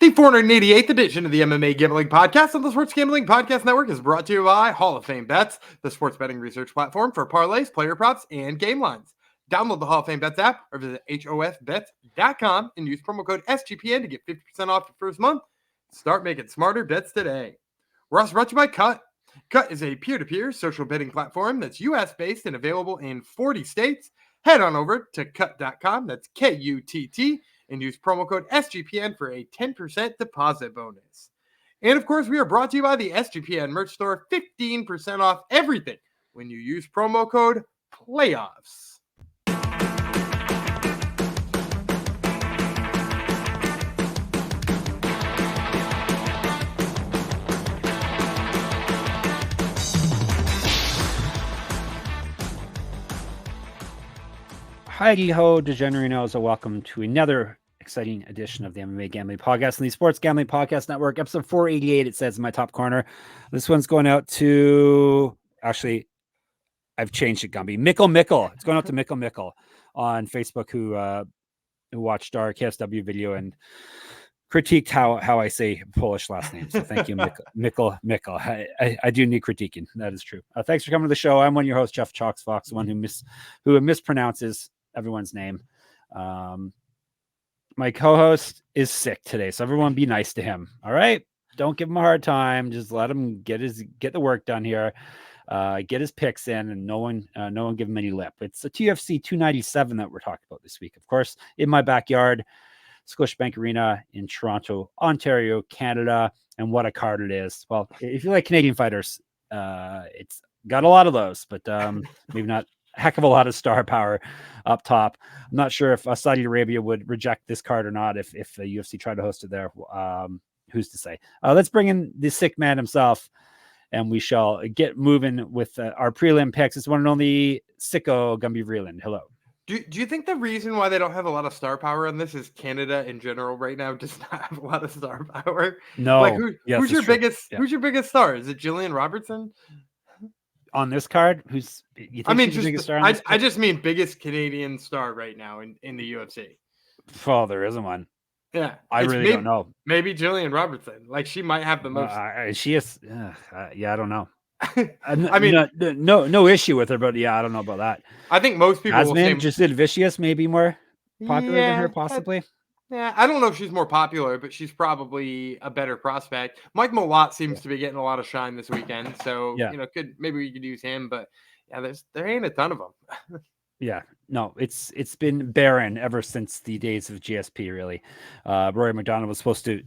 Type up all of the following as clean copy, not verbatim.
The 488th edition of the MMA Gambling Podcast on the Sports Gambling Podcast Network is brought to you by Hall of Fame Bets, the sports betting research platform for parlays, player props, and game lines. Download the Hall of Fame Bets app or visit hofbets.com and use promo code SGPN to get 50% off your first month. Start making smarter bets today. We're also brought to you by Cut. Cut is a peer-to-peer social betting platform that's U.S.-based and available in 40 states. Head on over to cut.com, that's K-U-T-T, and use promo code SGPN for a 10% deposit bonus. And of course, we are brought to you by the SGPN merch store, 15% off everything when you use promo code PLAYOFFS. Heidi ho, degenerinos, and welcome to another exciting edition of the MMA Gambling Podcast and the Sports Gambling Podcast Network, episode 488. It says in my top corner. This one's going out to, actually, I've changed it, Gumby. Mickle. It's going out to Mickle on Facebook, who watched our KSW video and critiqued how I say Polish last name. So thank you, Mickle. I do need critiquing. That is true. Thanks for coming to the show. I'm one of your hosts, Jeff Chalks Fox, the one who mispronounces everyone's name. My co-host is sick today, so everyone be nice to him. All right, don't give him a hard time. Just let him get the work done here, get his picks in, and no one give him any lip. It's a TFC 297 that we're talking about this week, of course, in my backyard, Scotiabank Arena in Toronto, Ontario, Canada. And what a card it is. Well, if you like Canadian fighters, it's got a lot of those, but maybe not a heck of a lot of star power up top. I'm not sure if Saudi Arabia would reject this card or not if the UFC tried to host it there. Who's to say? Let's bring in the sick man himself, and we shall get moving with our prelim picks. It's one and only Sicko Gumby Vreeland. Hello. Do you think the reason why they don't have a lot of star power on this is Canada in general right now does not have a lot of star power? No. Like Yes, who's your true. biggest? Yeah. Who's your biggest star? Is it Gillian Robertson? On this card, who's you think she's the biggest star? I just mean biggest Canadian star right now in the UFC. Oh, there isn't one. Yeah, I really don't know. Maybe Gillian Robertson. Like she might have the most. She is. Yeah, I don't know. I mean, no issue with her, but yeah, I don't know about that. I think most people. Jasmine, Jasudavicius, maybe more popular than her, possibly. I don't know if she's more popular, but she's probably a better prospect. Mike Malott seems to be getting a lot of shine this weekend, so maybe we could use him. But yeah, there ain't a ton of them. Yeah, no, it's been barren ever since the days of GSP. Really, Rory McDonald was supposed to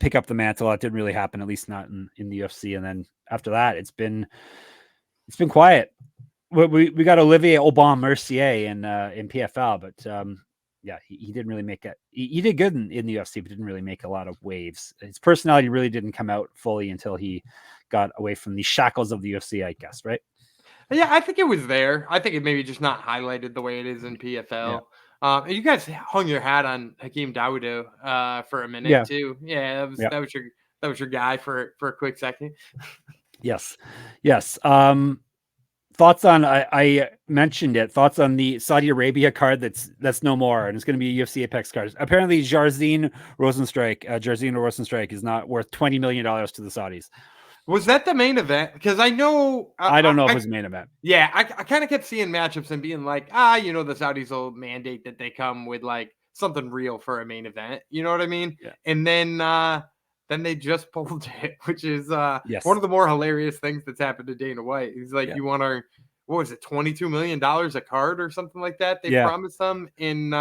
pick up the mantle. That didn't really happen, at least not in the UFC. And then after that, it's been quiet. We got Olivier Aubin-Mercier in PFL, but yeah, he didn't really make it. He did good in the UFC, but didn't really make a lot of waves. His personality really didn't come out fully until he got away from the shackles of the UFC, I guess, right? Yeah, I think it was there. I think it maybe just not highlighted the way it is in PFL. Yeah. You guys hung your hat on Hakeem Dawodu for a minute too. Yeah, that was your guy for a quick second. Yes. Thoughts on I mentioned it. Thoughts on the Saudi Arabia card that's no more, and it's going to be a UFC Apex card. Apparently, Jairzinho Rozenstruik is not worth $20 million to the Saudis. Was that the main event? Because I know I don't know if it was the main event. Yeah, I kind of kept seeing matchups and being like, the Saudis will mandate that they come with like something real for a main event. You know what I mean? Yeah. And then they just pulled it, which is one of the more hilarious things that's happened to Dana White. He's like, you want our, what was it, $22 million a card or something like that? They promised them in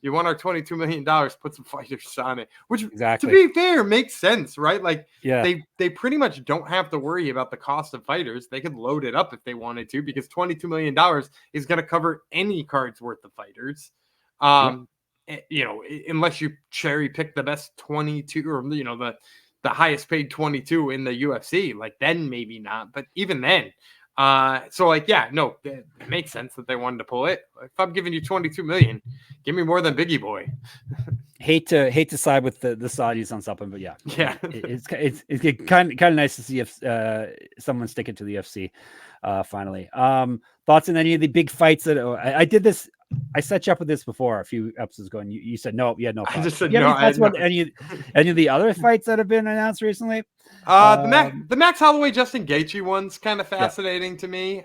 you want our $22 million, put some fighters on it, which to be fair makes sense, right? Like they pretty much don't have to worry about the cost of fighters. They could load it up if they wanted to, because $22 million is going to cover any card's worth of fighters. Unless you cherry pick the best 22 or, the highest paid 22 in the UFC, like then maybe not, but even then. It makes sense that they wanted to pull it. If I'm giving you 22 million, give me more than Biggie Boy. hate to side with the Saudis on something, but yeah, it's kind of nice to see if someone stick it to the UFC finally. Thoughts on any of the big fights that I did this? I set you up with this before a few episodes ago, and you said no. You had no thoughts. I just said Do you have no. any thoughts about any of the other fights that have been announced recently? The Max Holloway Justin Gaethje one's kind of fascinating to me.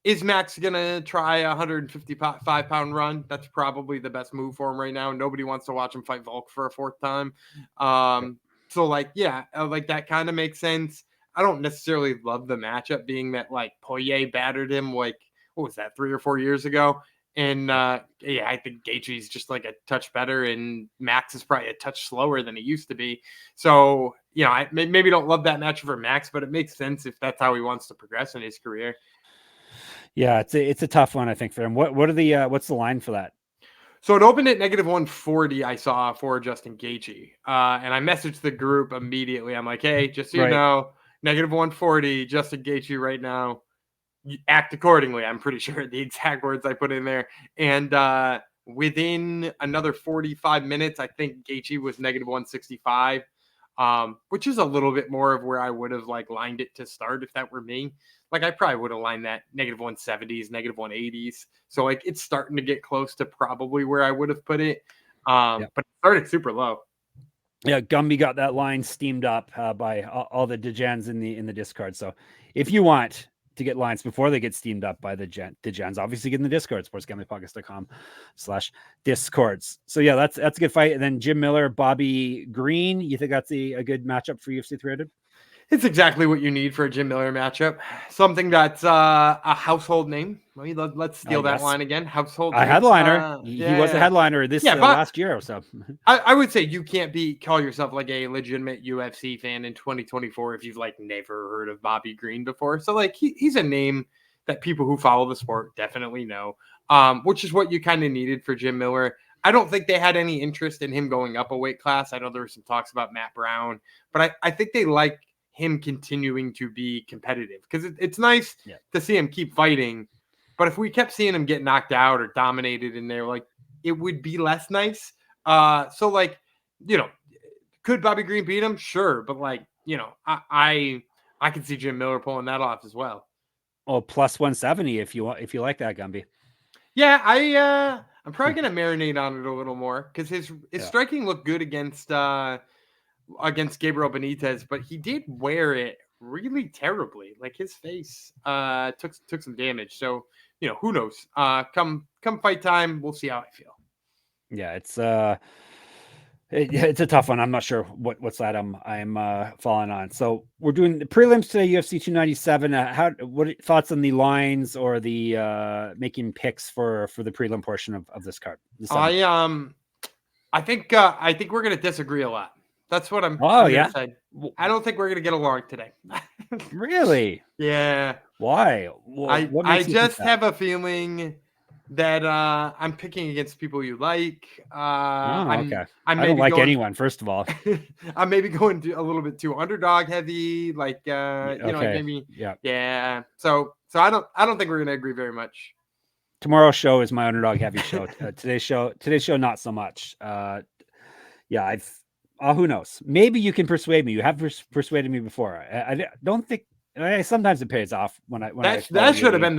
Is Max gonna try a 155-pound run? That's probably the best move for him right now. Nobody wants to watch him fight Volk for a fourth time. So like that kind of makes sense. I don't necessarily love the matchup, being that like Poirier battered him like, what was that, 3 or 4 years ago? And I think Gaethje's just like a touch better, and Max is probably a touch slower than he used to be. So, I maybe don't love that matchup for Max, but it makes sense if that's how he wants to progress in his career. Yeah, it's a tough one, I think, for him. What are the what's the line for that? So it opened at -140, I saw, for Justin Gaethje. And I messaged the group immediately. I'm like, hey, just so you know, -140, Justin Gaethje right now. Act accordingly. I'm pretty sure the exact words I put in there. And within another 45 minutes, I think Gaethje was -165, which is a little bit more of where I would have like lined it to start if that were me. Like I probably would have lined that -170s, -180s. So like it's starting to get close to probably where I would have put it. But it started super low. Yeah, Gumby got that line steamed up by all the degens in the Discord. So if you want to get lines before they get steamed up by the gens, obviously get in the Discord, sportsgamblingpodcast.com/discords. So yeah, that's a good fight. And then Jim Miller, Bobby Green, you think that's a good matchup for UFC 300? It's exactly what you need for a Jim Miller matchup. Something that's a household name. Let's steal that line again. Household name. A headliner. He was a headliner this last year or so. I would say you can't call yourself like a legitimate UFC fan in 2024 if you've like never heard of Bobby Green before. So like he's a name that people who follow the sport definitely know, which is what you kind of needed for Jim Miller. I don't think they had any interest in him going up a weight class. I know there were some talks about Matt Brown, but I think they like him continuing to be competitive, because it's nice to see him keep fighting. But if we kept seeing him get knocked out or dominated in there, like it would be less nice. So like, could Bobby Green beat him? Sure. But like, I can see Jim Miller pulling that off as well. Oh, +170 if you like that, Gumby. Yeah, I'm probably gonna marinate on it a little more, because his striking looked good against Gabriel Benitez, but he did wear it really terribly. Like his face took some damage. So, who knows? Come fight time, we'll see how I feel. Yeah, it's a tough one. I'm not sure what side I'm falling on. So we're doing the prelims today, UFC 297. What thoughts on the lines or the making picks for the prelim portion of this card? I think we're gonna disagree a lot. That's what I'm gonna say. I don't think we're gonna get along today. Really? Yeah. Why? I just have a feeling that I'm picking against people you like. Okay. I don't like anyone, first of all. I'm maybe going a little bit too underdog heavy, like maybe. Yeah. So I don't think we're gonna agree very much. Tomorrow's show is my underdog heavy show. Today's show not so much. Who knows? Maybe you can persuade me. You have persuaded me before. I don't think. Sometimes it pays off that should have been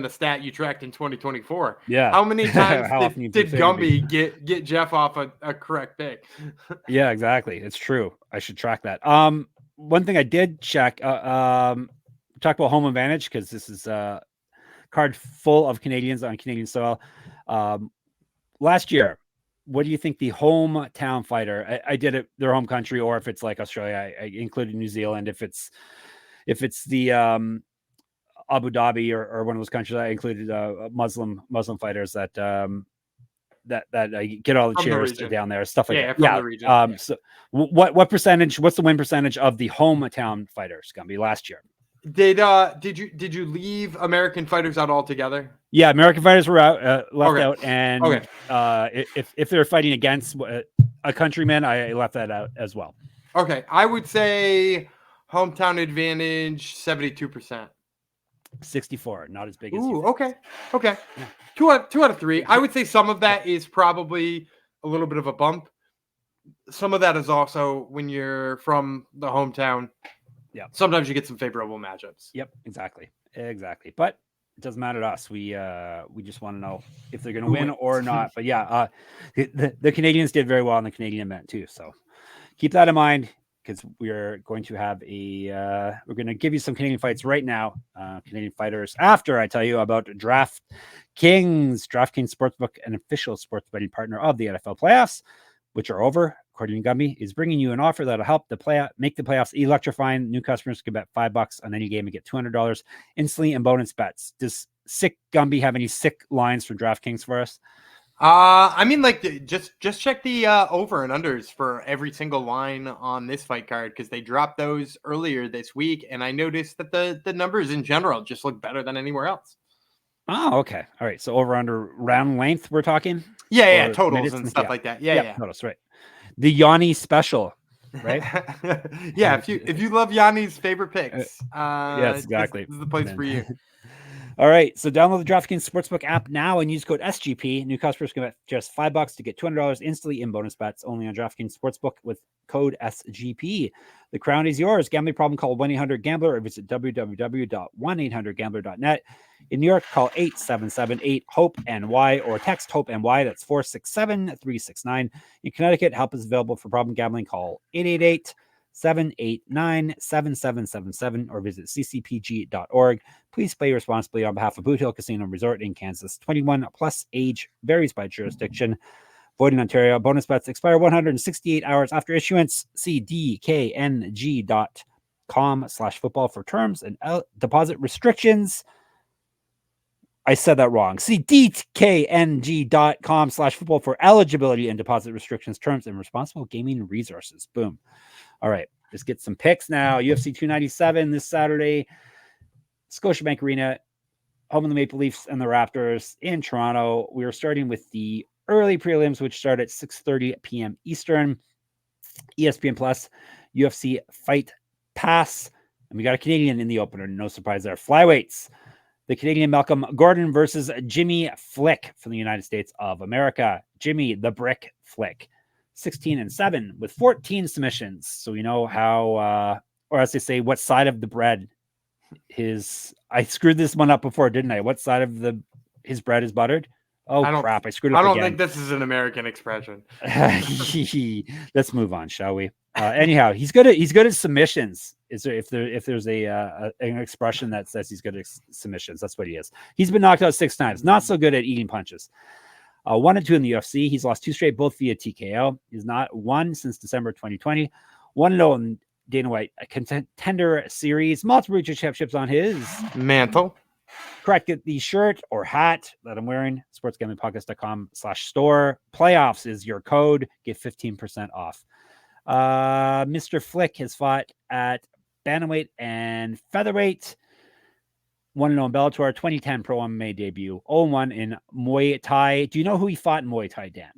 the stat you tracked in 2024. Yeah. How many times did Gumby get Jeff off a correct pick? Yeah, exactly. It's true. I should track that. One thing I did check. Talk about home advantage, because this is a card full of Canadians on Canadian soil. Last year, what do you think the hometown fighter? I did it their home country, or if it's like Australia, I included New Zealand. If it's the Abu Dhabi or one of those countries, I included Muslim fighters that get all the cheers down there, stuff like that. From the region. So what percentage? What's the win percentage of the hometown fighters going to be last year? Did you leave American fighters out altogether? Yeah, American fighters were left out, and if they're fighting against a countryman, I left that out as well. Okay, I would say hometown advantage 72%. 64, not as big as you. Okay. Yeah. Two out of three. I would say some of that is probably a little bit of a bump. Some of that is also when you're from the hometown. Yeah. Sometimes you get some favorable matchups. Yep, exactly. But It doesn't matter to us. We just want to know if they're going to Who win wins? or not. But yeah, the Canadians did very well in the Canadian event too. So keep that in mind, because we're going to have we're going to give you some Canadian fights right now, Canadian fighters, after I tell you about DraftKings. DraftKings Sportsbook, an official sports betting partner of the NFL playoffs, which are over. According to Gumby, is bringing you an offer that'll help make the playoffs electrifying. New customers can bet $5 on any game and get $200 instantly in bonus bets. Does sick Gumby have any sick lines for DraftKings for us? I mean, like, just check the over and unders for every single line on this fight card, because they dropped those earlier this week, and I noticed that the numbers in general just look better than anywhere else. Oh, okay. All right. So over under round length, we're talking? Yeah, totals and stuff like that. Yeah. Totals, right. The Yanni special, right? Yeah, if you love Yanni's favorite picks, yes, exactly. This is the place for you. All right, so download the DraftKings Sportsbook app now and use code SGP. New customers can bet just $5 to get $200 instantly in bonus bets, only on DraftKings Sportsbook with code SGP. The crown is yours. Gambling problem, call 1-800-GAMBLER or visit www.1800gambler.net. In New York, call 877-8-HOPE-NY or text HOPE-NY. That's 467-369. In Connecticut, help is available for problem gambling. Call 888-789-7777 or visit ccpg.org. Please play responsibly on behalf of Boot Hill Casino Resort in Kansas. 21 plus, age varies by jurisdiction. Void in Ontario. Bonus bets expire 168 hours after issuance. See dkng.com/football for terms and deposit restrictions. I said that wrong. See dkng.com/football for eligibility and deposit restrictions, terms, and responsible gaming resources. Boom. All right, let's get some picks now. UFC 297 this Saturday, Scotiabank Arena, home of the Maple Leafs and the Raptors in Toronto. We are starting with the early prelims, which start at 6:30 p.m. Eastern. ESPN Plus, UFC Fight Pass. And we got a Canadian in the opener. No surprise there. Flyweights. The Canadian Malcolm Gordon versus Jimmy Flick from the United States of America. Jimmy the Brick Flick. 16-7 with 14 submissions. So we know how, or as they say, what side of the bread I screwed this one up before, didn't I? What side of his bread is buttered? Oh, crap. I screwed it up again. Think this is an American expression. Let's move on, shall we? Anyhow, he's good at submissions. If there's an expression that says he's good at submissions, that's what he is. He's been knocked out 6 times. Not so good at eating punches. 1-2 in the UFC. He's lost 2 straight, both via TKO. He's not won since December 2020. 1-0 in Dana White, a contender series. Multiple regional championships on his mantle. Correct. Get the shirt or hat that I'm wearing. sportsgamblingpodcast.com/store. Playoffs is your code. Get 15% off. Mr. Flick has fought at bantamweight and featherweight. 1-0 in Bellator, 2010 Pro MMA debut. 0-1 in Muay Thai. Do you know who he fought in Muay Thai, Dan?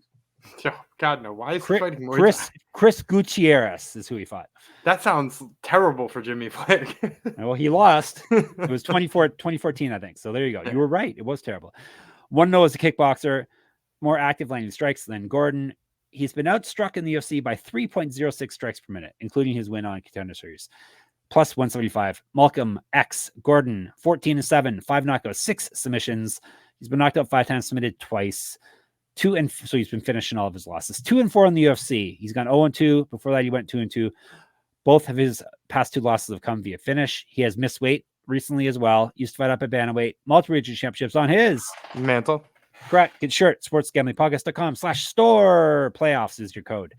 Oh, God, no. Why is he fighting Muay Thai? Chris Gutierrez is who he fought. That sounds terrible for Jimmy Flick. Well, he lost. It was 2014, I think. So there you go. You were right. It was terrible. 1-0 as a kickboxer. More active landing strikes than Gordon. He's been outstruck in the UFC by 3.06 strikes per minute, including his win on Contender Series. Plus 175. Malcolm X Gordon, 14-7, 5 knockouts, 6 submissions. He's been knocked out 5 times, submitted twice. So he's been finishing all of his losses. 2-4 in the UFC. He's gone 0-2. Before that, he went 2-2. Both of his past 2 losses have come via finish. He has missed weight recently as well. Used to fight up at bantamweight. Multiple regional championships on his mantle. Correct. Get shirt. sportsgamblingpodcast.com/store. Playoffs is your code.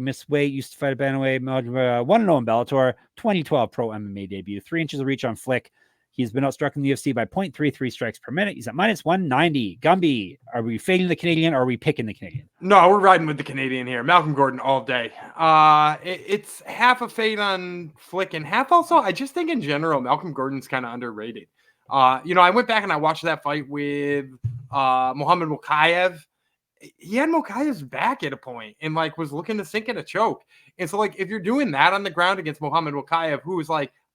Miss Weight used to fight a bantamweight. 1-0 in Bellator. 2012 Pro MMA debut. 3 inches of reach on Flick. He's been outstruck in the UFC by 0.33 strikes per minute. He's at minus 190. Gumby, are we fading the Canadian or are we picking the Canadian? No, we're riding with the Canadian here. Malcolm Gordon all day. It's half a fade on Flick and half also. I just think in general, Malcolm Gordon's kind of underrated. I went back and I watched that fight with Muhammad Mokaev. He had Mokaev's back at a point and was looking to sink in a choke. And so if you're doing that on the ground against Muhammad Mokaev, who is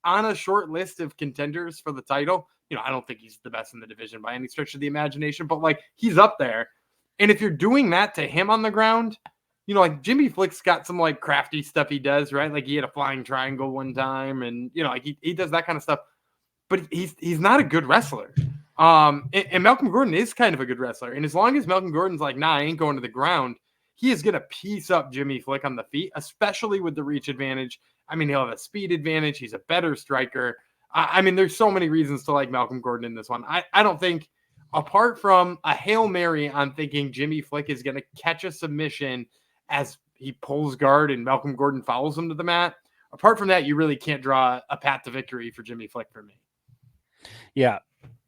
on a short list of contenders for the title, I don't think he's the best in the division by any stretch of the imagination, but he's up there. And if you're doing that to him on the ground, Jimmy Flick's got some crafty stuff he does, right? He had a flying triangle one time and he does that kind of stuff. but he's not a good wrestler. And Malcolm Gordon is kind of a good wrestler. And as long as Malcolm Gordon's like, nah, I ain't going to the ground, he is going to piece up Jimmy Flick on the feet, especially with the reach advantage. I mean, he'll have a speed advantage. He's a better striker. I mean, there's so many reasons to like Malcolm Gordon in this one. I don't think, apart from a Hail Mary, I'm thinking Jimmy Flick is going to catch a submission as he pulls guard and Malcolm Gordon follows him to the mat. Apart from that, you really can't draw a path to victory for Jimmy Flick for me. Yeah.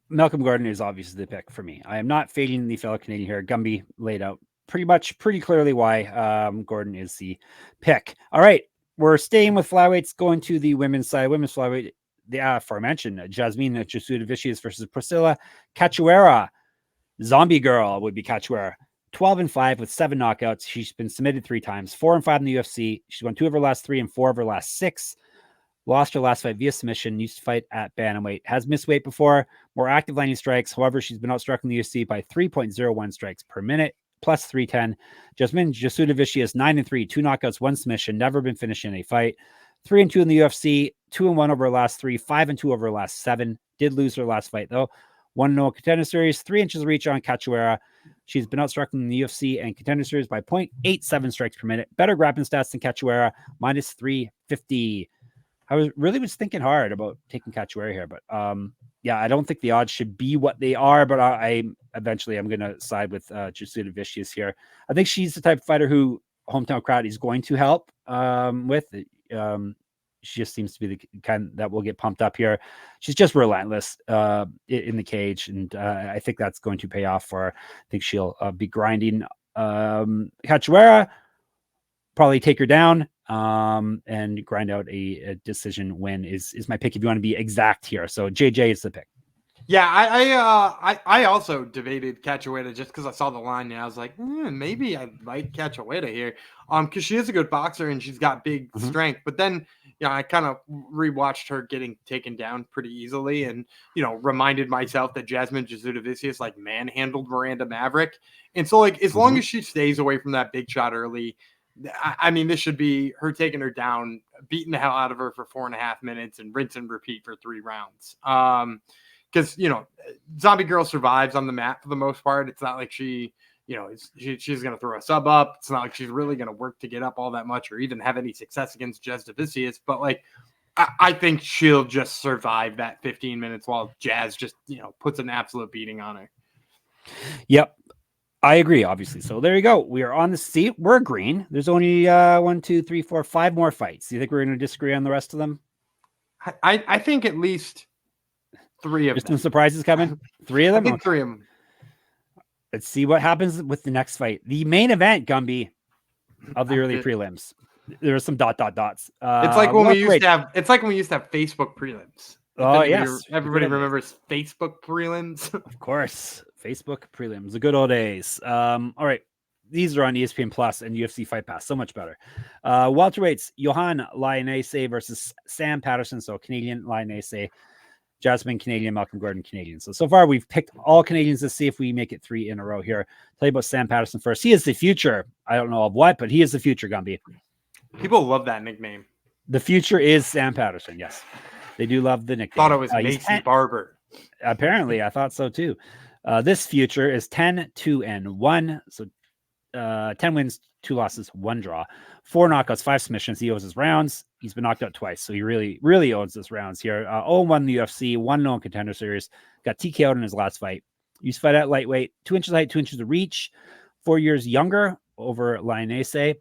Malcolm Gordon is obviously the pick for me. I am not fading the fellow Canadian here. Gumby laid out pretty clearly why Gordon is the pick. All right. We're staying with flyweights, going to the women's side. Women's flyweight, the aforementioned Jasmine Jasudavicius versus Priscila Cachoeira. Zombie girl would be Cachoeira. 12-5 with 7 knockouts. She's been submitted 3 times, 4-5 in the UFC. She's won 2 of her last 3 and 4 of her last 6. Lost her last fight via submission. Used to fight at bantamweight. Has missed weight before. More active landing strikes. However, she's been outstruck in the UFC by 3.01 strikes per minute, plus 310. Jasmine Jasudavicius 9-3, 2 knockouts, 1 submission. Never been finished in a fight. 3-2 in the UFC. 2-1 over her last 3. 5-2 over her last 7. Did lose her last fight though. 1-0 contender series. 3 inches reach on Cachoeira. She's been outstruck in the UFC and contender series by 0.87 strikes per minute. Better grappling stats than Cachoeira, minus 350. I was thinking hard about taking Cachoeira here, but yeah, I don't think the odds should be what they are, but I'm going to side with Jasudavicius here. I think she's the type of fighter who hometown crowd is going to help with. She just seems to be the kind that will get pumped up here. She's just relentless in the cage, and I think that's going to pay off for her. I think she'll be grinding. Cachoeira probably take her down and grind out a decision win is my pick if you want to be exact here. So JJ is the pick. Yeah, I also debated Cachoeira just because I saw the line and I was like, maybe I like Cachoeira here, because she is a good boxer and she's got big strength. But then, I kind of rewatched her getting taken down pretty easily, and reminded myself that Jasmine Jasudavicius like manhandled Miranda Maverick, and so like as long as she stays away from that big shot early, I mean, this should be her taking her down, beating the hell out of her for 4.5 minutes, and rinse and repeat for 3 rounds. Because Zombie Girl survives on the mat for the most part. It's not like she's going to throw a sub up. It's not like she's really going to work to get up all that much or even have any success against Jasudavicius. But like, I think she'll just survive that 15 minutes while Jazz just puts an absolute beating on her. Yep. I agree, obviously. So there you go. We are on the seat. We're green. There's only 1, 2, 3, 4, 5 more fights. Do you think we're going to disagree on the rest of them? I think at least 3 of There's them. some surprises coming. 3 of them? I think 3 of them. Let's see what happens with the next fight. The main event, Gumby, of the early prelims. There are some dots. It's like when we used to have. It's like when we used to have Facebook prelims. Yes, everybody remembers Facebook prelims. Of course, Facebook prelims, the good old days. All right, these are on ESPN Plus and UFC Fight Pass. So much better. Welterweights: Yohan Lainesse versus Sam Patterson. So Canadian Lainesse, Jasmine Canadian, Malcolm Gordon Canadian. So far we've picked all Canadians. Let's see if we make it 3 in a row here. Tell you about Sam Patterson first. He is the future. I don't know of what, but he is the future, Gumby. People love that nickname. The future is Sam Patterson. Yes, they do love the nickname. Thought it was Macy Barber. Apparently, I thought so too. This future is 10-2-1. So 10 wins, 2 losses, 1 draw, 4 knockouts, 5 submissions. He owes his rounds. He's been knocked out twice, so he really owns his rounds here. 0-1 in the UFC, 1-0 in contender series. Got TKO'd in his last fight. Used to fight at lightweight, 2 inches height, 2 inches of reach. 4 years younger over Lainesse.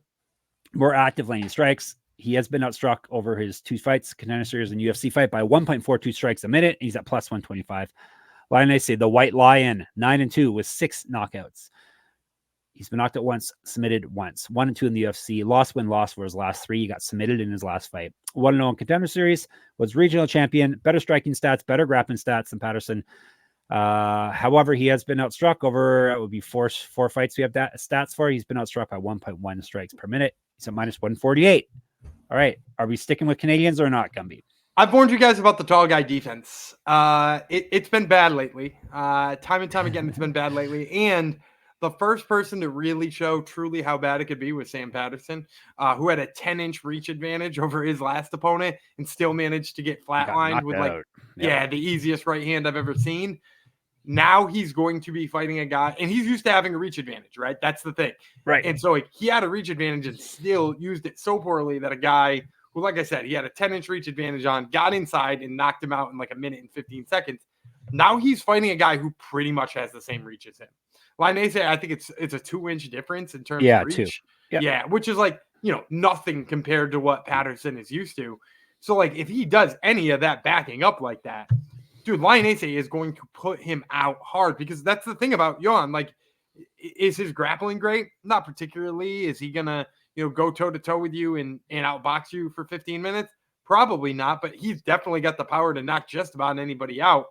More active landing strikes. He has been outstruck over his 2 fights, contender series and UFC fight, by 1.42 strikes a minute. He's at plus 125. Lainesse, the White Lion, 9-2 with 6 knockouts. He's been knocked out once, submitted once. 1-2 in the UFC. Loss for his last 3. He got submitted in his last fight. 1-0 in contender series. Was regional champion. Better striking stats. Better grappling stats than Patterson. However, he has been outstruck over, it would be 4 fights we have that stats for. He's been outstruck by 1.1 strikes per minute. He's at minus 148. All right. Are we sticking with Canadians or not, Gumby? I've warned you guys about the tall guy defense. It's been bad lately. Time and time again, it's been bad lately. And The first person to really show truly how bad it could be was Sam Patterson, who had a 10-inch reach advantage over his last opponent and still managed to get flatlined with the easiest right hand I've ever seen. Now he's going to be fighting a guy, and he's used to having a reach advantage, right? That's the thing. Right. And so he had a reach advantage and still used it so poorly that a guy who, like I said, he had a 10-inch reach advantage on, got inside and knocked him out in like a minute and 15 seconds. Now he's fighting a guy who pretty much has the same reach as him. Lainesse, I think it's a 2-inch difference in terms of reach. Yep. Yeah, which is like, nothing compared to what Patterson is used to. So like if he does any of that backing up like that, dude, Lainesse is going to put him out hard, because that's the thing about Yohan. Like, is his grappling great? Not particularly. Is he gonna, go toe-to-toe with you and outbox you for 15 minutes? Probably not, but he's definitely got the power to knock just about anybody out.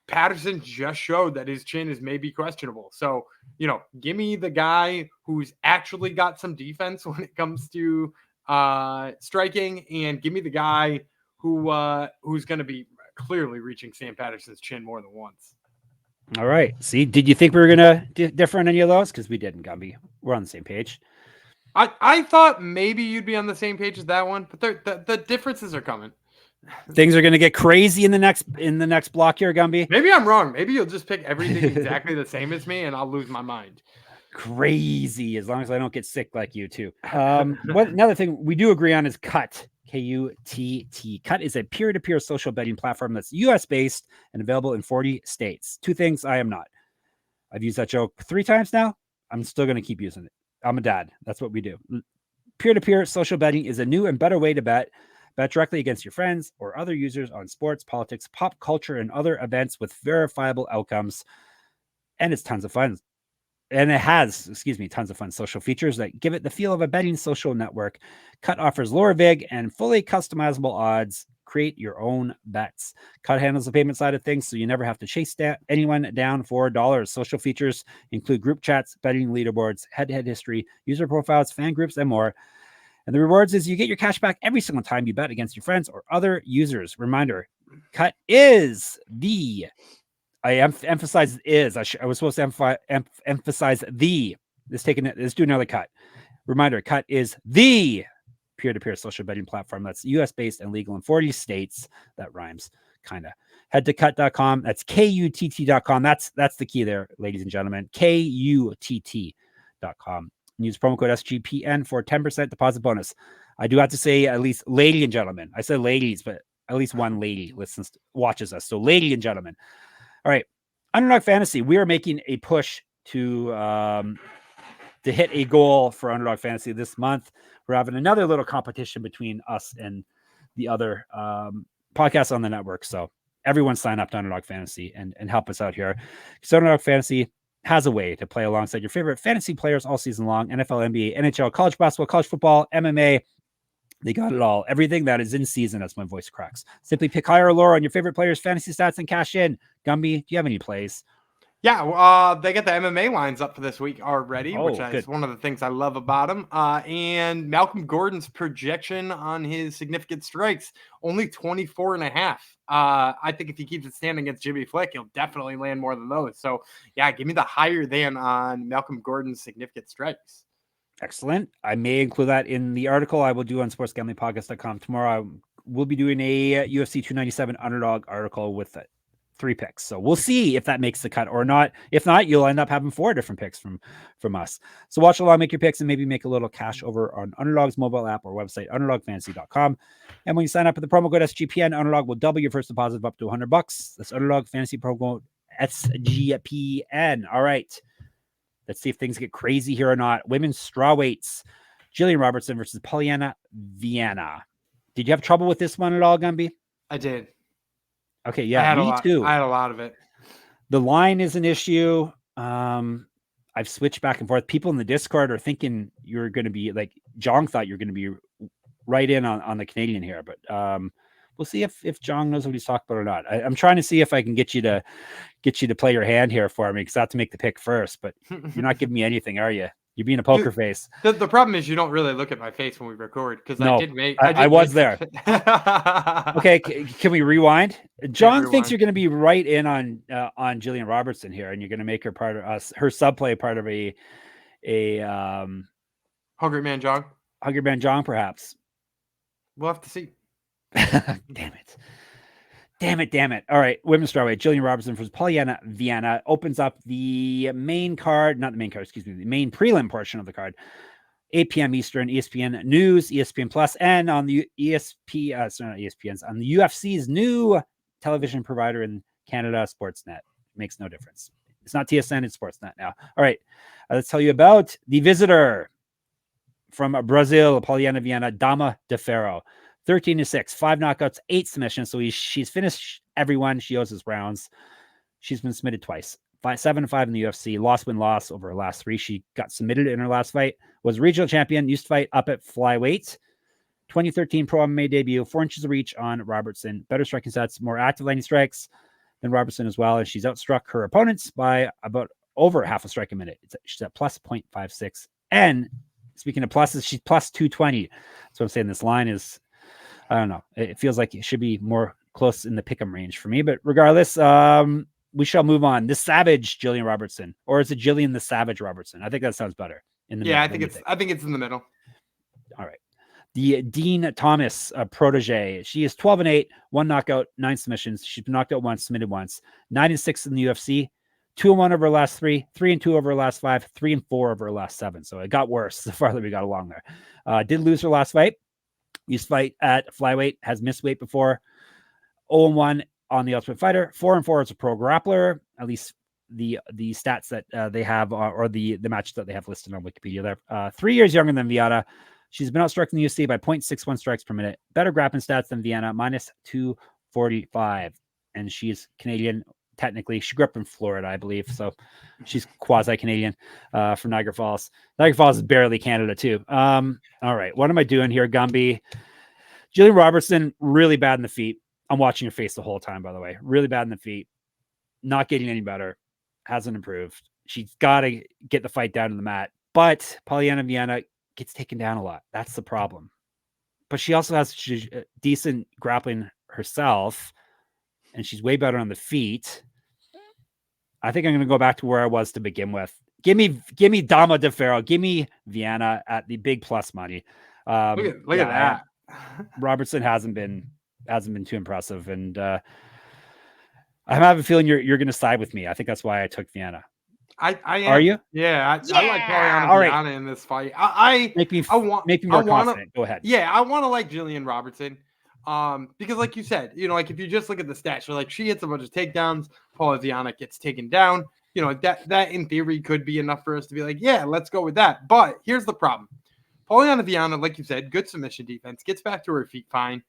Patterson just showed that his chin is maybe questionable. So, give me the guy who's actually got some defense when it comes to striking, and give me the guy who's going to be clearly reaching Sam Patterson's chin more than once. All right. See, did you think we were going to differ on any of those? Because we didn't, Gumby. We're on the same page. I thought maybe you'd be on the same page as that one, but the differences are coming. Things are going to get crazy in the next block here, Gumby. Maybe I'm wrong. Maybe you'll just pick everything exactly the same as me, and I'll lose my mind. Crazy, as long as I don't get sick like you too. Another thing we do agree on is Cut. Kutt. Cut is a peer-to-peer social betting platform that's US based and available in 40 states. Two things I am not. I've used that joke 3 times now. I'm still going to keep using it. I'm a dad. That's what we do. Peer-to-peer social betting is a new and better way to bet. Bet directly against your friends or other users on sports, politics, pop culture, and other events with verifiable outcomes. And it's tons of fun. And it has, tons of fun social features that give it the feel of a betting social network. Cut offers lower vig and fully customizable odds. Create your own bets. Cut handles the payment side of things, so you never have to chase anyone down for dollars. Social features include group chats, betting leaderboards, head-to-head history, user profiles, fan groups, and more. And the rewards is you get your cash back every single time you bet against your friends or other users. Reminder, Cut is the... I emphasize is. I was supposed to emphasize the. Let's do another Cut. Reminder, Cut is the peer-to-peer social betting platform that's US-based and legal in 40 states. That rhymes, kind of. Head to Kutt.com. That's KUTT.com. That's the key there, ladies and gentlemen. KUTT.com. Use promo code SGPN for 10% deposit bonus. I do have to say, at least, ladies and gentlemen. I said ladies, but at least one lady watches us. So, ladies and gentlemen. All right, Underdog Fantasy. We are making a push to hit a goal for Underdog Fantasy this month. We're having another little competition between us and the other podcasts on the network. So everyone sign up to Underdog Fantasy and help us out here. So Underdog Fantasy has a way to play alongside your favorite fantasy players all season long. NFL, NBA, NHL, college basketball, college football, MMA. They got it all. Everything that is in season, as my voice cracks. Simply pick higher or lower on your favorite players' fantasy stats and cash in. Gumby, do you have any plays? Yeah, they get the MMA lines up for this week already, which good. is one of the things I love about them. And Malcolm Gordon's projection on his significant strikes, only 24.5. I think if he keeps it standing against Jimmy Flick, he'll definitely land more than those. So, yeah, give me the higher than on Malcolm Gordon's significant strikes. Excellent. I may include that in the article I will do on sportsgamblingpodcast.com tomorrow. We'll be doing a UFC 297 underdog article with 3 picks. So we'll see if that makes the cut or not. If not, you'll end up having 4 different picks from us. So watch along, make your picks, and maybe make a little cash over on Underdog's mobile app or website, underdogfantasy.com. And when you sign up with the promo code SGPN, Underdog will double your first deposit of up to $100. That's Underdog Fantasy promo SGPN. All right. Let's see if things get crazy here or not. Women's strawweights. Gillian Robertson versus Polyana Viana. Did you have trouble with this one at all, Gumby? I did. Okay, yeah, me too. I had a lot of it. The line is an issue. I've switched back and forth. People in the Discord are thinking you're going to be like Jong thought you're going to be right in on the Canadian here, but we'll see if Jong knows what he's talking about or not. I'm trying to see if I can get you to play your hand here for me, because I have to make the pick first. But you're not giving me anything, are you? You're being a poker face. The problem is you don't really look at my face when we record because No, I was there. Okay, can we rewind? John thinks rewind. you're going to be right in on Gillian Robertson here, and you're going to make her part of us, her subplay part of a Hungry Man Jong, perhaps. We'll have to see. Damn it. All right. Women's strawweight. Gillian Robertson versus Polyana Viana opens up the main card, not the main card, excuse me, the main prelim portion of the card. 8 p.m. Eastern, ESPN News, ESPN Plus, and on the ESPN's on the UFC's new television provider in Canada, Sportsnet. Makes no difference. It's not TSN, it's Sportsnet now. All right. Let's tell you about the visitor from Brazil, Polyana Viana, Dama de Ferro. 13-6, 5 knockouts, 8 submissions. So she's finished everyone. She owes his rounds. She's been submitted twice. 7-5 in the UFC. Loss over her last 3. She got submitted in her last fight. Was regional champion. Used to fight up at flyweight. 2013 Pro MMA debut. 4 inches of reach on Robertson. Better striking sets. More active landing strikes than Robertson as well. And she's outstruck her opponents by about over half a strike a minute. She's at plus 0.56. And speaking of pluses, she's plus 220. So I'm saying this line is, I don't know. It feels like it should be more close in the pick'em range for me. But regardless, we shall move on. The Savage Gillian Robertson, or is it Gillian the Savage Robertson? I think that sounds better. I think it's in the middle. All right. The Dean Thomas protege. She is 12-8, 1 knockout, 9 submissions. She's been knocked out once, submitted once. 9-6 in the UFC. 2-1 over her last 3, 3-2 over her last 5, 3-4 over her last 7. So it got worse the farther we got along there. Did lose her last fight. Used to fight at flyweight, has missed weight before. 0-1 on the Ultimate Fighter. 4-4 as a pro grappler. At least the stats that they have, or the matches that they have listed on Wikipedia there. 3 years younger than Viana. She's been outstruck in the UFC by 0.61 strikes per minute. Better grappling stats than Viana, minus 245. And she's Canadian. Technically, she grew up in Florida, I believe. So she's quasi-Canadian from Niagara Falls. Niagara Falls is barely Canada, too. All right. What am I doing here, Gumby? Gillian Robertson, really bad in the feet. I'm watching her face the whole time, by the way. Really bad in the feet. Not getting any better. Hasn't improved. She's got to get the fight down to the mat. But Polyana Viana gets taken down a lot. That's the problem. But she also has decent grappling herself. And she's way better on the feet. I think I'm going to go back to where I was to begin with. Give me Dama de Ferro. Give me Viana at the big plus money. Look at that. Robertson hasn't been too impressive, and I have a feeling you're going to side with me. I think that's why I took Viana. I am. Are you? Yeah, I like Polyana Viana in this fight. Make me more confident. Go ahead. Yeah, I want to like Gillian Robertson. Because like you said, like if you just look at the stats, you're like, she hits a bunch of takedowns, Viana gets taken down. That in theory could be enough for us to be like, yeah, let's go with that. But here's the problem. Polyana Viana, like you said, good submission defense, gets back to her feet fine.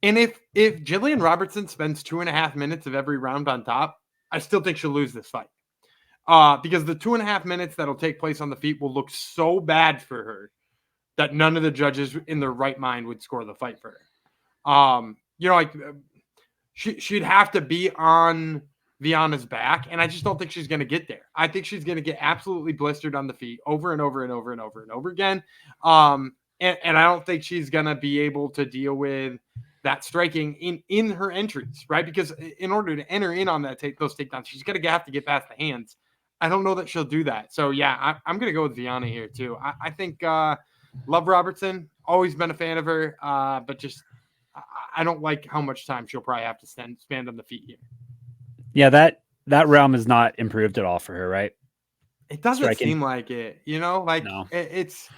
And if Gillian Robertson spends 2.5 minutes of every round on top, I still think she'll lose this fight. Because the 2.5 minutes that'll take place on the feet will look so bad for her that none of the judges in their right mind would score the fight for her. She'd have to be on Viana's back, and I just don't think she's going to get there. I think she's going to get absolutely blistered on the feet over and over and over and over and over again. And I don't think she's going to be able to deal with that striking in her entries, right? Because in order to enter in on those takedowns, she's going to have to get past the hands. I don't know that she'll do that. So yeah, I'm going to go with Viana here too. I think love Robertson, always been a fan of her, but just I don't like how much time she'll probably have to spend on the feet here. Yeah, that realm is not improved at all for her, right? It doesn't seem like it, no. It's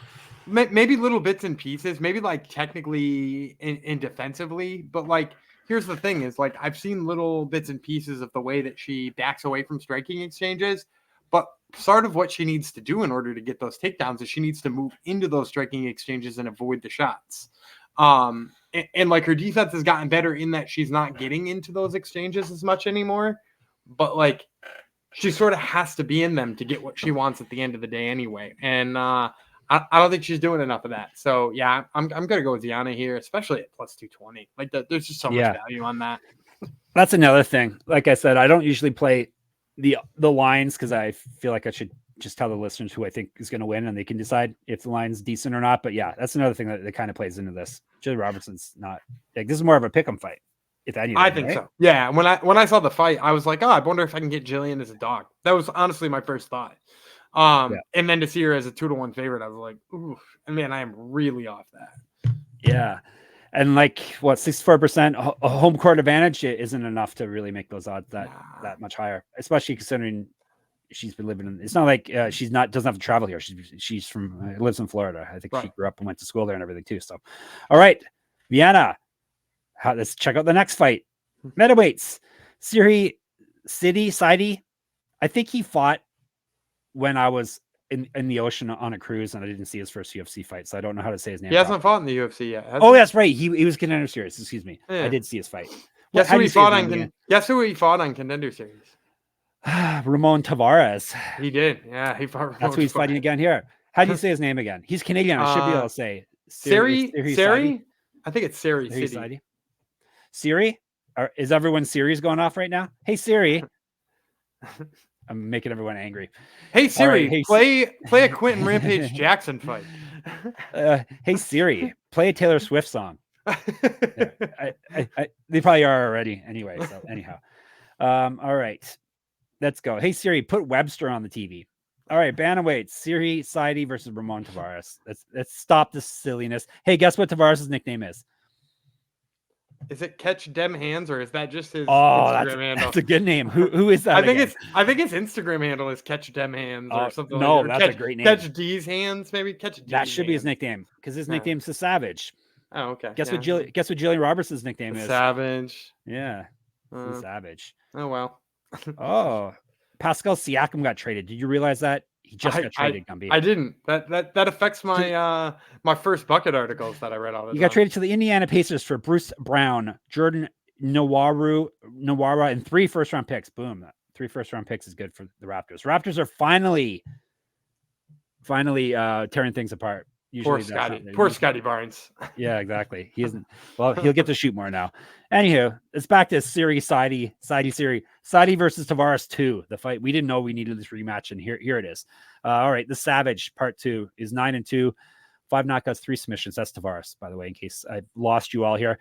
maybe little bits and pieces, maybe like technically and defensively, but like here's the thing is like I've seen little bits and pieces of the way that she backs away from striking exchanges, but part of what she needs to do in order to get those takedowns is she needs to move into those striking exchanges and avoid the shots. And like her defense has gotten better in that she's not getting into those exchanges as much anymore, but like she sort of has to be in them to get what she wants at the end of the day anyway. And I don't think she's doing enough of that. So yeah, I'm going to go with Viana here, especially at plus 220. Like there's just so much value on that. That's another thing. Like I said, I don't usually play the lines because I feel like I should just tell the listeners who I think is going to win, and they can decide if the line's decent or not. But yeah, that's another thing that kind of plays into this. Julie Robertson's not like, this is more of a pick'em fight, if anything. I think so. Yeah. When I saw the fight, I was like, oh, I wonder if I can get Gillian as a dog. That was honestly my first thought. And then to see her as a 2-1 favorite, I was like, ooh, and man, I am really off that. Yeah. And like, what, 64% a home court advantage isn't enough to really make those odds that much higher, especially considering she's been living in. It's not like doesn't have to travel here. She's from lives in Florida. I think she grew up and went to school there and everything too. So, all right, Viana. Let's check out the next fight. Middleweights, Serhiy Sidey. I think he fought when I was in the ocean on a cruise, and I didn't see his first UFC fight, so I don't know how to say his name. He hasn't fought in the UFC yet. Oh, that's right. He was Contender Series. Excuse me. Yeah. I did see his fight. Guess who he fought on Contender Series? Ramon Tavares. He did. Yeah, he fought Ramon. That's who he's fighting again here. How do you say his name again? He's Canadian. I should be able to say. Serhiy? I think it's Serhiy Sidey. Siri? Is everyone's Siri's going off right now? Hey, Siri. I'm making everyone angry. Hey, Siri, hey, play a Quentin Rampage Jackson fight. Hey, Siri, play a Taylor Swift song. They probably are already anyway. So anyhow. All right. Let's go. Hey, Siri, put Webster on the TV. All right, bantamweights, Serhiy Sidey versus Ramon Tavares. Let's stop this silliness. Hey, guess what Tavares' nickname is? Is it Catch Dem Hands, or is that just his Instagram handle? That's a good name. Who is that? I think his Instagram handle is Catch Dem Hands or something. No, that's a great name. Catch D's Hands, maybe Catch D's That should hands. be his nickname, because his nickname's the Savage. Oh, okay. Guess what Gillian Robertson's nickname is? Savage. Yeah. Savage. Oh well. Oh, Pascal Siakam got traded. Did you realize that? He just got traded, Gumby. I didn't. That affects my my first bucket articles that I read all the time. He got traded to the Indiana Pacers for Bruce Brown, Jourdain Nwora, and 3 first-round picks. Boom. 3 first-round picks is good for the Raptors. Raptors are finally tearing things apart. Usually Poor Scotty Barnes. Yeah, exactly. He isn't. Well, he'll get to shoot more now. Anywho, it's back to Serhiy Sidey versus Tavares 2. The fight we didn't know we needed this rematch, and here it is. All right, the Savage Part 2 is 9-2, 5 knockouts, 3 submissions. That's Tavares, by the way, in case I lost you all here.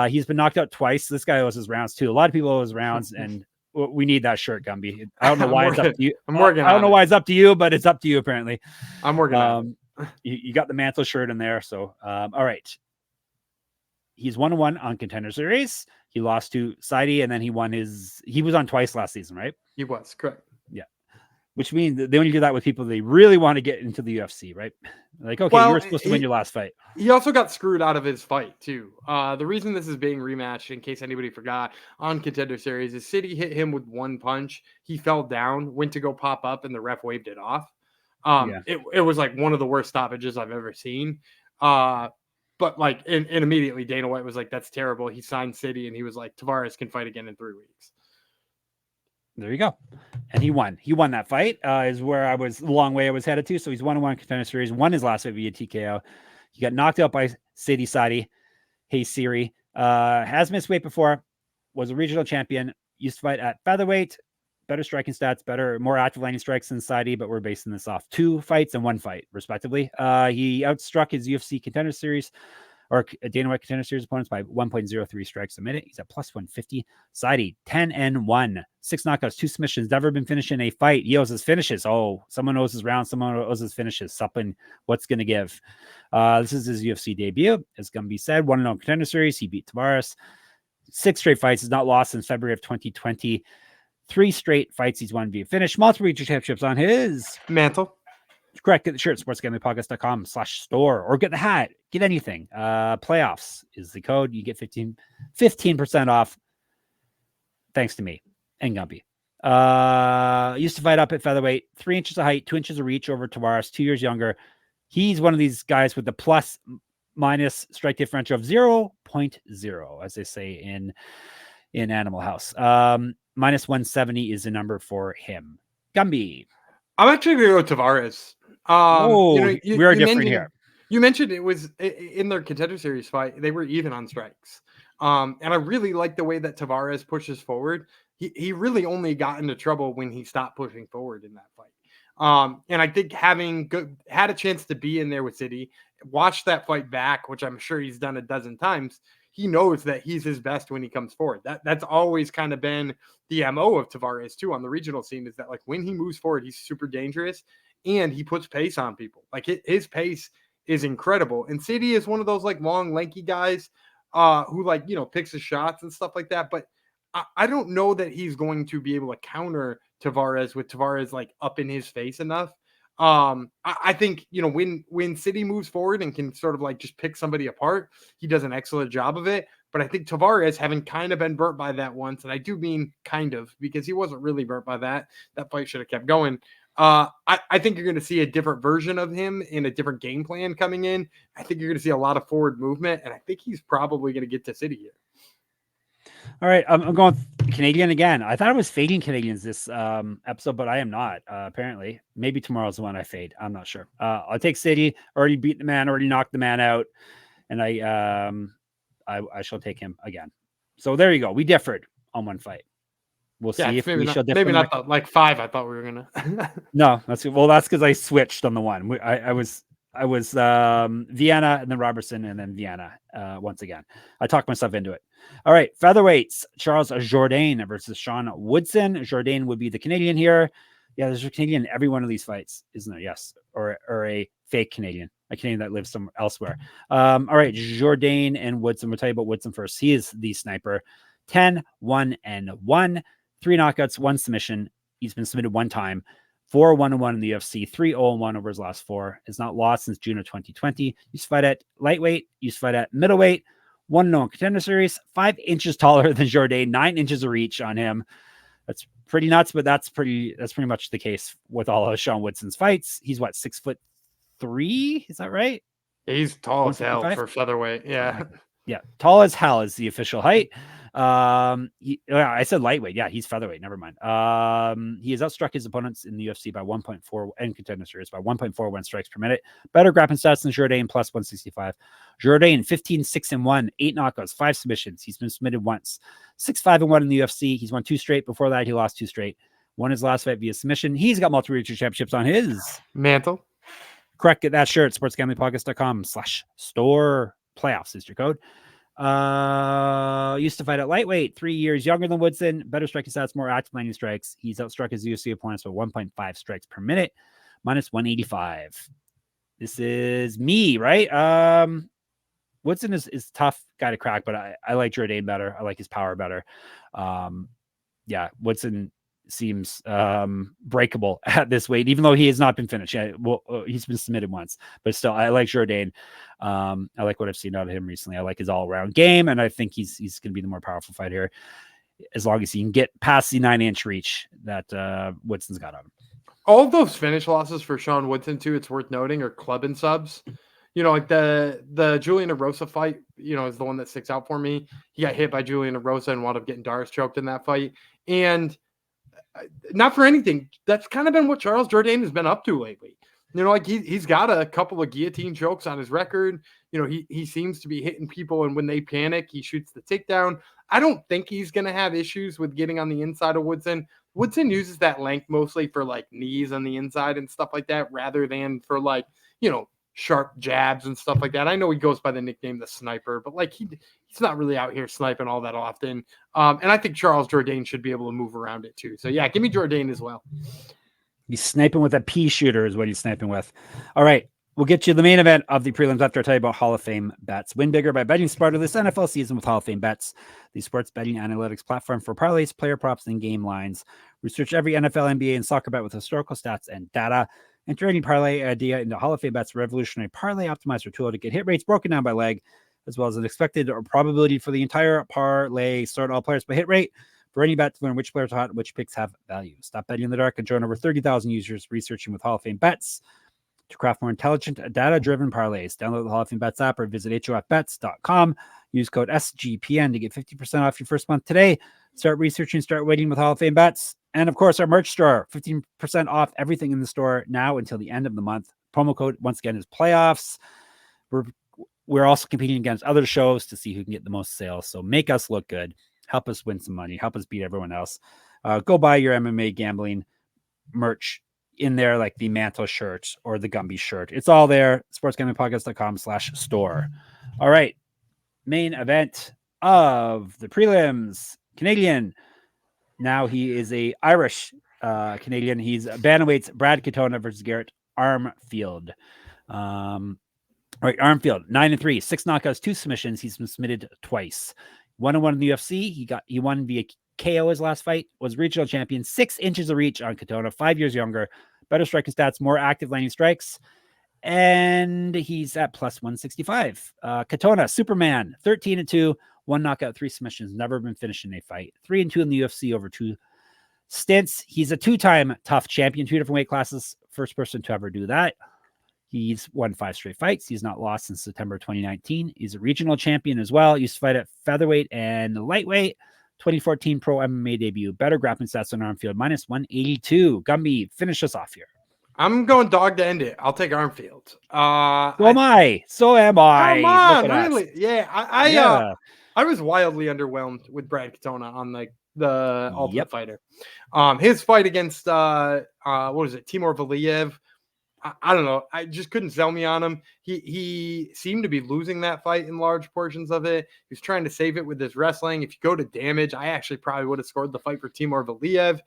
He's been knocked out twice. This guy owes his rounds too. A lot of people owe his rounds, and we need that shirt, Gumby. I don't know why it's up to you. I don't know why it's up to you, but it's up to you apparently. I'm working on it. You got the mantle shirt in there. So, all right. He's 1-1 on Contender Series. He lost to Sidey, and then he was on twice last season, right? He was, correct. Yeah. Which means they only do that with people they really want to get into the UFC, right? Like, okay, you were supposed to win your last fight. He also got screwed out of his fight, too. The reason this is being rematched, in case anybody forgot, on Contender Series, is Sidey hit him with 1 punch. He fell down, went to go pop up, and the ref waved it off. It was like one of the worst stoppages I've ever seen. But like, and immediately Dana White was like, that's terrible. He signed Sidey, and he was like, Tavares can fight again in 3 weeks. There you go. And he won. He won that fight, is where I was, the long way I was headed to. So he's 1-1 Contender Series, won his last fight via TKO. He got knocked out by Serhiy Sidey. Hey, Siri. Has missed weight before, was a regional champion, used to fight at featherweight. Better striking stats, more active landing strikes than Sidey, but we're basing this off 2 fights and 1 fight, respectively. He outstruck his UFC Contender Series or Dana White Contender Series opponents by 1.03 strikes a minute. He's at plus 150. Sidey, 10-1, 6 knockouts, 2 submissions, never been finished in a fight. He owes his finishes. Oh, someone owes his rounds, someone owes his finishes. Something, what's going to give? This is his UFC debut. It's going to be said, 1-0 Contender Series. He beat Tavares. 6 straight fights. He's not lost since February of 2020. 3 straight fights he's won via finish. Multiple regional championships on his mantle. Correct. Get the shirt, sportsgamblingpodcast.com/store, or get the hat. Get anything. Playoffs is the code. You get 15% off. Thanks to me and Gumpy. Used to fight up at featherweight, 3 inches of height, 2 inches of reach over Tavares, 2 years younger. He's one of these guys with the plus minus strike differential of 0.0, as they say in Animal House. Minus 170 is the number for him. Gumby. I'm actually going to go with Tavares. We are different here. You mentioned it was in their Contender Series fight. They were even on strikes. And I really like the way that Tavares pushes forward. He really only got into trouble when he stopped pushing forward in that fight. And I think having had a chance to be in there with Sidey, watch that fight back, which I'm sure he's done a dozen times. He knows that he's his best when he comes forward. That's always kind of been the MO of Tavares too on the regional scene, is that like when he moves forward, he's super dangerous and he puts pace on people. Like his pace is incredible. And Sidey is one of those like long, lanky guys who like, you know, picks his shots and stuff like that. But I don't know that he's going to be able to counter Tavares with Tavares like up in his face enough. I think, you know, when Sidey moves forward and can sort of like just pick somebody apart, he does an excellent job of it. But I think Tavares, having kind of been burnt by that once, and I do mean kind of, because he wasn't really burnt by that fight should have kept going. I think you're going to see a different version of him in a different game plan coming in. I think you're going to see a lot of forward movement, and I think he's probably going to get to Sidey here. All right, I'm going Canadian again. I thought I was fading Canadians this episode, but I am not. Apparently, maybe tomorrow's the one I fade. I'm not sure. I'll take Sidey. Already beat the man. Already knocked the man out, and I shall take him again. So there you go. We differed on one fight. We'll see if we shall differ. Maybe not like 5. I thought we were gonna. No, that's because I switched on the one. I was Viana and then Robertson and then Viana once again. I talked myself into it. All right, featherweights. Charles Jourdain versus Sean Woodson. Jourdain would be the Canadian here. Yeah, there's a Canadian in every one of these fights, isn't there? Yes, or a fake Canadian, a Canadian that lives somewhere elsewhere. All right, Jourdain and Woodson. We'll tell you about Woodson first. He is the sniper. 10-1-1, 3 knockouts, 1 submission. He's been submitted 1 time. 4-1-1 in the UFC, 3-0-1 over his last 4. Has not lost since June of 2020. Used to fight at lightweight, used to fight at middleweight, 1-0 contender series, 5 inches taller than Jourdain, 9 inches of reach on him. That's pretty nuts, but that's pretty much the case with all of Sean Woodson's fights. He's what, 6'3"? Is that right? He's tall as hell for featherweight. Yeah. Yeah, tall as hell is the official height. I said lightweight. Yeah, he's featherweight. Never mind. He has outstruck his opponents in the UFC by 1.4 and contender series by 1.41 strikes per minute. Better grappling stats than Jourdain, plus 165. Jourdain 15-6-1, 8 knockouts, 5 submissions. He's been submitted once. 6-5-1 in the UFC. He's won 2 straight. Before that, he lost 2 straight. Won his last fight via submission. He's got multiple regional championships on his mantle. Correct. Get that shirt. sportsgamblingpodcast.com/store. Playoffs is your code. Used to fight at lightweight, 3 years younger than Woodson, better striking stats, more active landing strikes. He's outstruck his UFC opponents by 1.5 strikes per minute, minus 185. This is me, right? Woodson is tough guy to crack, but I like Jourdain better. I like his power better. Yeah, Woodson seems breakable at this weight, even though he has not been finished. Yeah, well, he's been submitted once, but still, I like Jourdain. I like what I've seen out of him recently. I like his all-around game, and I think he's going to be the more powerful fighter here, as long as he can get past the 9-inch reach that Woodson's got on him. All of those finish losses for Sean Woodson too, it's worth noting, are club and subs. You know, like the Julian Erosa fight, you know, is the one that sticks out for me. He got hit by Julian Erosa and wound up getting Doris choked in that fight. And not for anything, that's kind of been what Charles Jourdain has been up to lately. You know, like he's got a couple of guillotine chokes on his record. You know, he seems to be hitting people, and when they panic, he shoots the takedown. I don't think he's going to have issues with getting on the inside of Woodson. Woodson uses that length mostly for like knees on the inside and stuff like that, rather than for like, you know, sharp jabs and stuff like that. I know he goes by the nickname the Sniper, but like he's not really out here sniping all that often. And I think Charles Jourdain should be able to move around it too. So yeah, give me Jourdain as well. He's sniping with a pea shooter is what he's sniping with. All right, we'll get you the main event of the prelims after I tell you about Hall of Fame bets. Win bigger by betting smarter this NFL season with Hall of Fame bets, the sports betting analytics platform for parlays, player props, and game lines. Research every NFL, NBA, and soccer bet with historical stats and data. Enter any parlay idea into Hall of Fame Bet's revolutionary parlay optimizer tool to get hit rates broken down by leg, as well as an expected or probability for the entire parlay. Start all players by hit rate for any bet to learn which players are hot and which picks have value. Stop betting in the dark and join over 30,000 users researching with Hall of Fame Bets to craft more intelligent, data-driven parlays. Download the Hall of Fame Bets app or visit hofbets.com. Use code SGPN to get 50% off your first month today. Start researching, start waiting with Hall of Fame Bets. And of course, our merch store, 15% off everything in the store now until the end of the month. Promo code, once again, is playoffs. We're also competing against other shows to see who can get the most sales. So make us look good. Help us win some money. Help us beat everyone else. Go buy your MMA gambling merch in there, like the Mantle shirt or the Gumby shirt. It's all there. sportsgamblingpodcast.com/store. All right. Main event of the prelims. Canadian. Now he is a Irish Canadian. He's bantamweights Brad Katona versus Garrett Armfield. Right, Armfield 9-3, 6 knockouts, 2 submissions. He's been submitted twice. 1-1 in the UFC. He won via KO his last fight. Was regional champion. 6 inches of reach on Katona. 5 years younger. Better striking stats. More active landing strikes. And he's at plus 165. Katona, Superman, 13-2, 1 knockout, 3 submissions. Never been finished in a fight. 3-2 in the UFC over 2 stints. He's a 2-time tough champion, 2 different weight classes. First person to ever do that. He's won 5 straight fights. He's not lost since September 2019. He's a regional champion as well. Used to fight at featherweight and lightweight. 2014 pro MMA debut. Better grappling stats on Armfield. Minus 182. Gumby, finish us off here. I'm going dog to end it. I'll take Armfield. So am I. Come on, really? Yeah, I was wildly underwhelmed with Brad Katona on like the Ultimate Fighter. His fight against what was it, Timur Valiev? I don't know. I just couldn't sell me on him. He seemed to be losing that fight in large portions of it. He was trying to save it with his wrestling. If you go to damage, I actually probably would have scored the fight for Timur Valiev.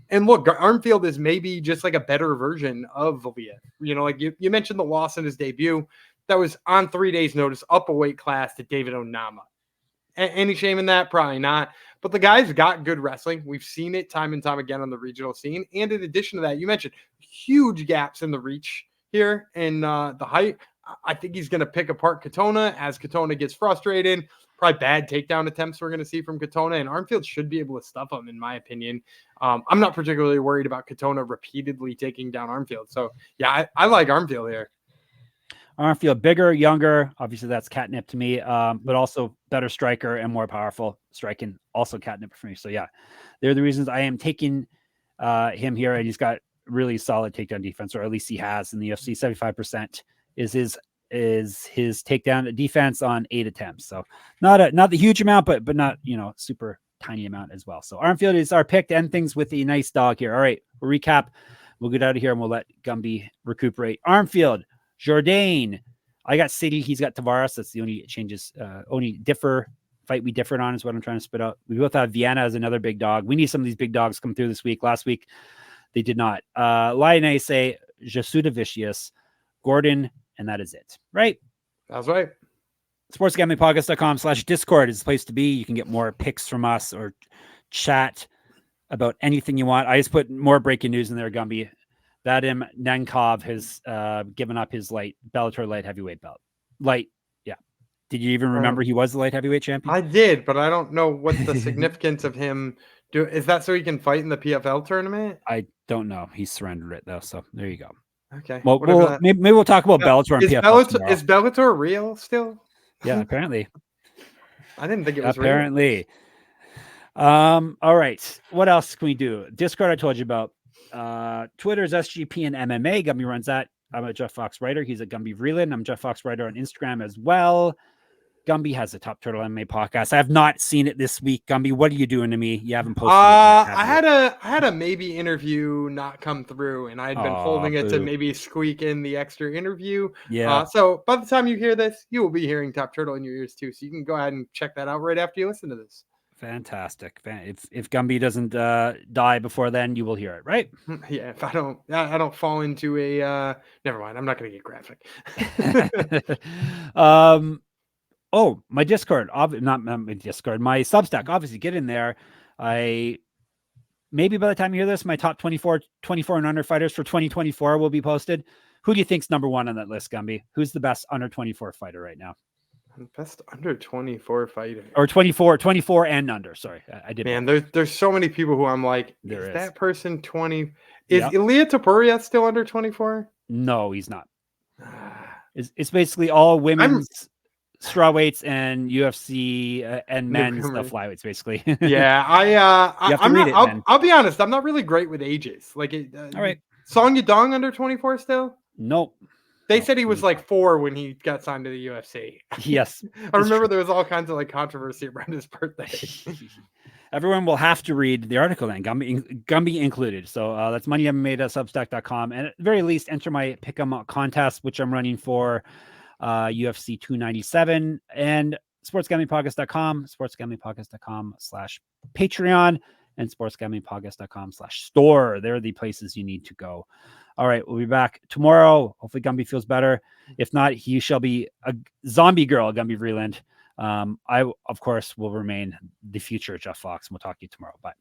And look, Armfield is maybe just like a better version of Valiev. You know, like you mentioned the loss in his debut. That was on 3 days' notice, up a weight class to David Onama. Any shame in that? Probably not. But the guy's got good wrestling. We've seen it time and time again on the regional scene. And in addition to that, you mentioned huge gaps in the reach here and the height. I think he's going to pick apart Katona as Katona gets frustrated. Probably bad takedown attempts we're going to see from Katona, and Armfield should be able to stuff him, in my opinion. I'm not particularly worried about Katona repeatedly taking down Armfield. So, yeah, I like Armfield here. Armfield, bigger, younger. Obviously, that's catnip to me, but also better striker and more powerful striking. Also catnip for me. So, yeah, they're the reasons I am taking him here, and he's got really solid takedown defense, or at least he has in the UFC. 75% is his takedown defense on 8 attempts. So not the huge amount, but not, super tiny amount as well. So Armfield is our pick to end things with a nice dog here. All right, we'll recap. We'll get out of here and we'll let Gumby recuperate. Armfield, Jourdain. I got Sidey. He's got Tavares. That's the only changes, fight we differed on is what I'm trying to spit out. We both have Viana as another big dog. We need some of these big dogs come through this week. Last week, they did not. Lainesse, Jasudavicius, Gordon, and that is it. Right? That's right. sportsgamblingpodcast.com/Discord is the place to be. You can get more picks from us or chat about anything you want. I just put more breaking news in there, Gumby. Vadim Nemkov has given up his Bellator light heavyweight belt. Yeah. Did you even remember he was the light heavyweight champion? I did, but I don't know what the significance of him do. Is that so he can fight in the PFL tournament? I don't know. He surrendered it though, so there you go. Okay. Well, maybe we'll talk about Bellator and PFL. Is Bellator real still? Yeah, apparently. I didn't think it was real. All right. What else can we do? Discord I told you about. Twitter's SGPN MMA. Gumby runs that. I'm a Jeff Fox writer. He's a Gumby Vreeland. I'm Jeff Fox writer on Instagram as well. Gumby has a Top Turtle MMA podcast. I have not seen it this week. Gumby, what are you doing to me? You haven't posted it. I had a maybe interview not come through, and I had been holding it to maybe squeak in the extra interview. Yeah. So by the time you hear this, you will be hearing Top Turtle in your ears too. So you can go ahead and check that out right after you listen to this. Fantastic. If Gumby doesn't die before then, you will hear it, right? Yeah. If I don't fall into a never mind. I'm not going to get graphic. Oh, my Discord, not my Discord, my Substack, obviously get in there. Maybe by the time you hear this, my top 24 and under fighters for 2024 will be posted. Who do you think's number one on that list, Gumby? Who's the best under 24 fighter right now? Best under 24 fighter. Or 24 and under. Sorry. I did. Man, there's so many people who I'm like, is that person 20? Is Ilia Topuria still under 24? No, he's not. It's basically all women's strawweights and UFC and men's the flyweights, basically. Yeah, I'll be honest. I'm not really great with ages. All right, Song Yadong under 24 still? Nope. They said he was 4 when he got signed to the UFC. Yes, I remember there was all kinds of controversy around his birthday. everyone will have to read the article then, Gumby included. So that's moneymma.substack.com. And at the very least, enter my pick'em contest, which I'm running for UFC 297 and sportsgamblingpodcast.com, sportsgamblingpodcast.com/Patreon, and sportsgamblingpodcast.com/store. They're the places you need to go. All right, we'll be back tomorrow. Hopefully Gumby feels better. If not, he shall be a zombie girl, Gumby Vreeland. I, of course, will remain the future Jeff Fox, and we'll talk to you tomorrow. Bye.